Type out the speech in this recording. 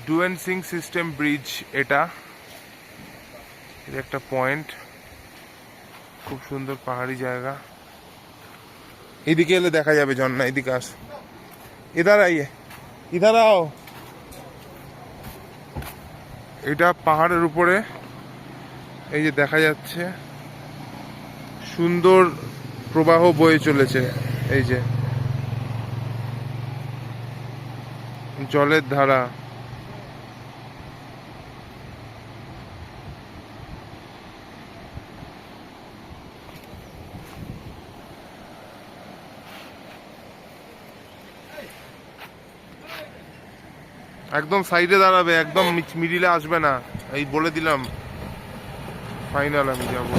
ডুয়েনসিং system bridge, এটা একটা point, খুব সুন্দর পাহাড়ি জায়গা। এদিকে এলে দেখা যাবে ঝর্ণা, এদিকে আস, ইধার আইয়ে, ইধার আও। এটা পাহাড়ের উপরে, এই যে দেখা যাচ্ছে সুন্দর প্রবাহ বয়ে চলেছে, এই যে জলের ধারা। একদম সাইডে দাঁড়াবে, একদম মিডিলে আসবে না, এই বলে দিলাম, ফাইনাল আমি যাবো।